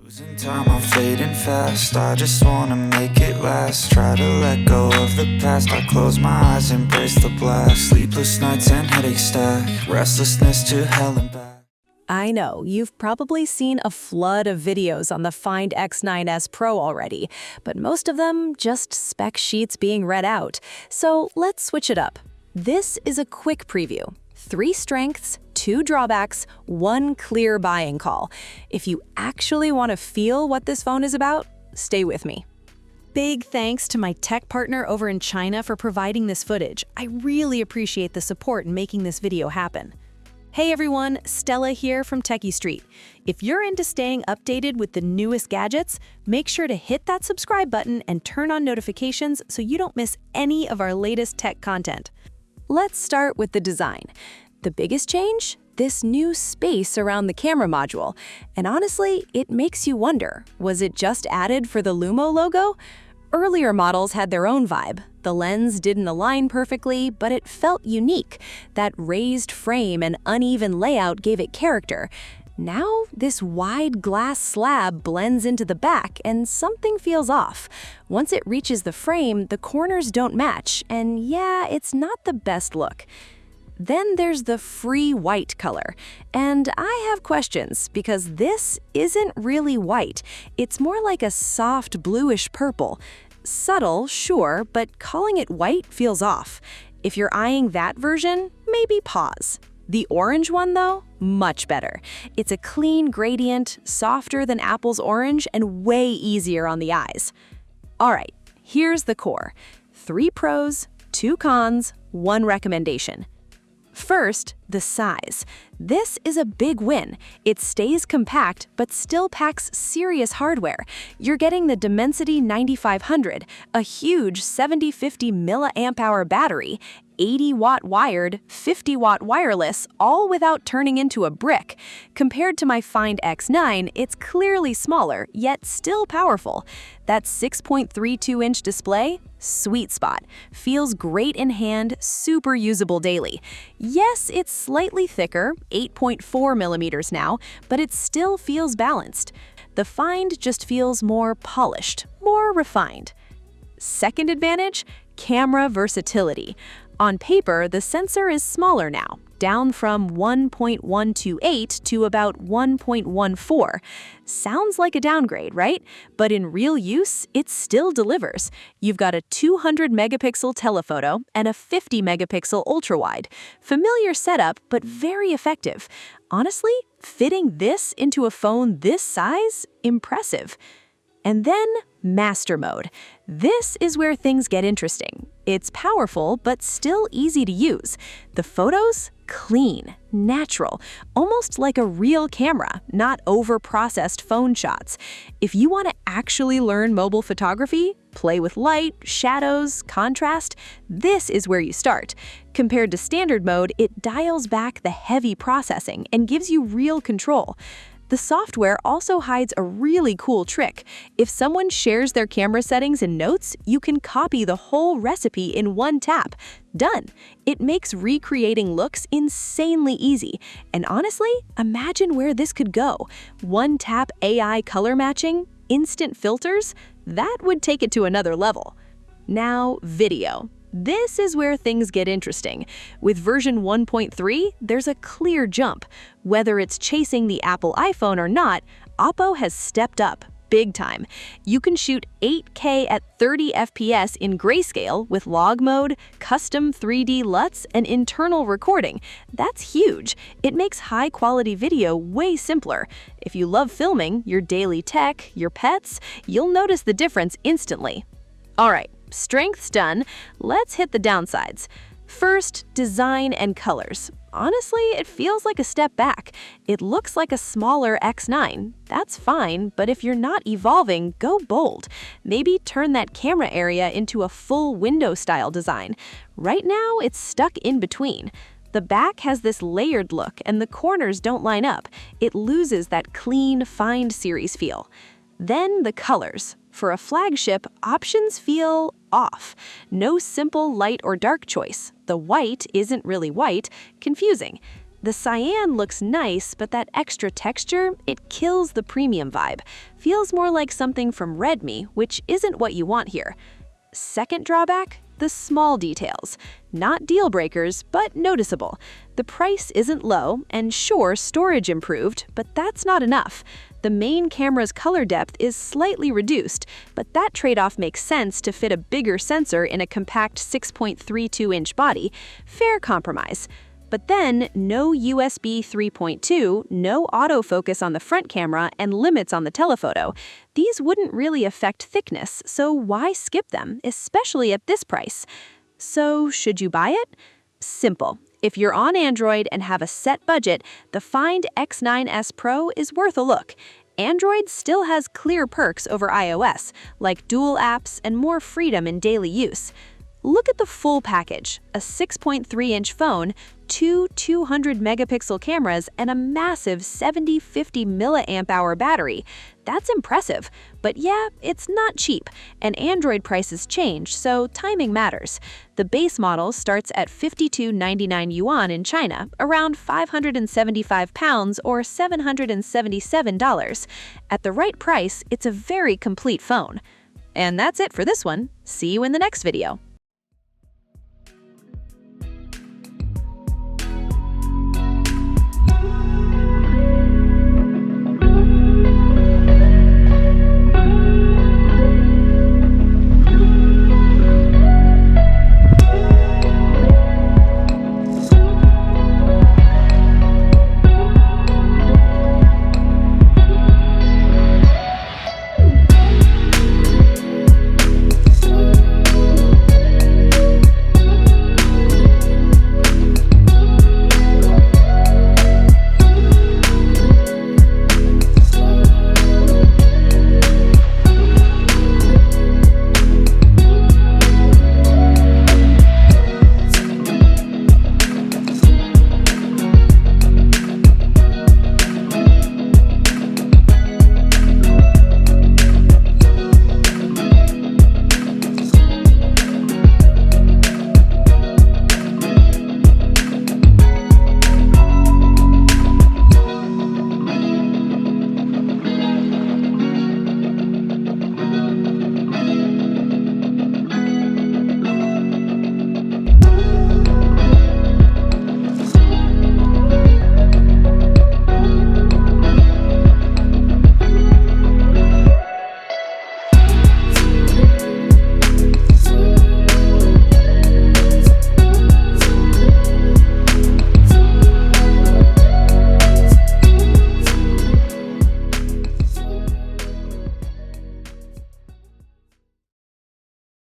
Losing time, I'm fading fast. I just wanna make it last. Try to let go of the past. I close my eyes, embrace the blast. Sleepless nights and headache stack. Restlessness to hell and back. I know, you've probably seen a flood of videos on the Find X9s Pro already, but most of them just spec sheets being read out. So let's switch it up. This is a quick preview. 3 strengths, 2 drawbacks, 1 clear buying call. If you actually want to feel what this phone is about, stay with me. Big thanks to my tech partner over in China for providing this footage. I really appreciate the support in making this video happen. Hey everyone, Stella here from techiestreet. If you're into staying updated with the newest gadgets, make sure to hit that subscribe button and turn on notifications so you don't miss any of our latest tech content. Let's start with the design. The biggest change? This new space around the camera module. And honestly, it makes you wonder, was it just added for the Lumo logo? Earlier models had their own vibe. The lens didn't align perfectly, but it felt unique. That raised frame and uneven layout gave it character. Now, this wide glass slab blends into the back and something feels off. Once it reaches the frame, the corners don't match, and yeah, it's not the best look. Then there's the free white color. And I have questions because this isn't really white. It's more like a soft bluish purple. Subtle, sure, but calling it white feels off. If you're eyeing that version, maybe pause. The orange one, though, much better. It's a clean gradient, softer than Apple's orange, and way easier on the eyes. All right, here's the core. 3 pros, 2 cons, 1 recommendation. First, the size. This is a big win. It stays compact, but still packs serious hardware. You're getting the Dimensity 9500, a huge 7050 mAh battery, 80-watt wired, 50-watt wireless, all without turning into a brick. Compared to my Find X9, it's clearly smaller, yet still powerful. That 6.32-inch display? Sweet spot. Feels great in hand, super usable daily. Yes, it's slightly thicker, 8.4 millimeters now, but it still feels balanced. The Find just feels more polished, more refined. Second advantage? Camera versatility. On paper, the sensor is smaller now, down from 1.128 to about 1.14. Sounds like a downgrade, right? But in real use, it still delivers. You've got a 200-megapixel telephoto and a 50-megapixel ultrawide. Familiar setup, but very effective. Honestly, fitting this into a phone this size? Impressive. And then, Master Mode. This is where things get interesting. It's powerful, but still easy to use. The photos? Clean, natural, almost like a real camera, not over-processed phone shots. If you want to actually learn mobile photography, play with light, shadows, contrast, this is where you start. Compared to standard mode, it dials back the heavy processing and gives you real control. The software also hides a really cool trick. If someone shares their camera settings in Notes, you can copy the whole recipe in 1 tap. Done. It makes recreating looks insanely easy. And honestly, imagine where this could go. 1-tap AI color matching, instant filters, that would take it to another level. Now, video. This is where things get interesting. With version 1.3, there's a clear jump. Whether it's chasing the Apple iPhone or not, Oppo has stepped up, big time. You can shoot 8K at 30 FPS in grayscale with log mode, custom 3D LUTs, and internal recording. That's huge. It makes high-quality video way simpler. If you love filming, your daily tech, your pets, you'll notice the difference instantly. All right. Strengths done, let's hit the downsides. First, design and colors. Honestly, it feels like a step back. It looks like a smaller X9. That's fine, but if you're not evolving, go bold. Maybe turn that camera area into a full window-style design. Right now, it's stuck in between. The back has this layered look and the corners don't line up. It loses that clean Find series feel. Then the colors. For a flagship, options feel off. No simple light or dark choice. The white isn't really white, confusing. The cyan looks nice, but that extra texture, it kills the premium vibe. Feels more like something from Redmi, which isn't what you want here. Second drawback? The small details. Not deal breakers, but noticeable. The price isn't low, and sure, storage improved, but that's not enough. The main camera's color depth is slightly reduced, but that trade-off makes sense to fit a bigger sensor in a compact 6.32-inch body. Fair compromise. But then, no USB 3.2, no autofocus on the front camera, and limits on the telephoto. These wouldn't really affect thickness, so why skip them, especially at this price? So, should you buy it? Simple. If you're on Android and have a set budget, the Find X9s Pro is worth a look. Android still has clear perks over iOS, like dual apps and more freedom in daily use. Look at the full package: a 6.3-inch phone, two 200-megapixel cameras, and a massive 70-50 mAh battery. That's impressive. But yeah, it's not cheap, and Android prices change, so timing matters. The base model starts at 52.99 yuan in China, around £575 or $777. At the right price, it's a very complete phone. And that's it for this one. See you in the next video.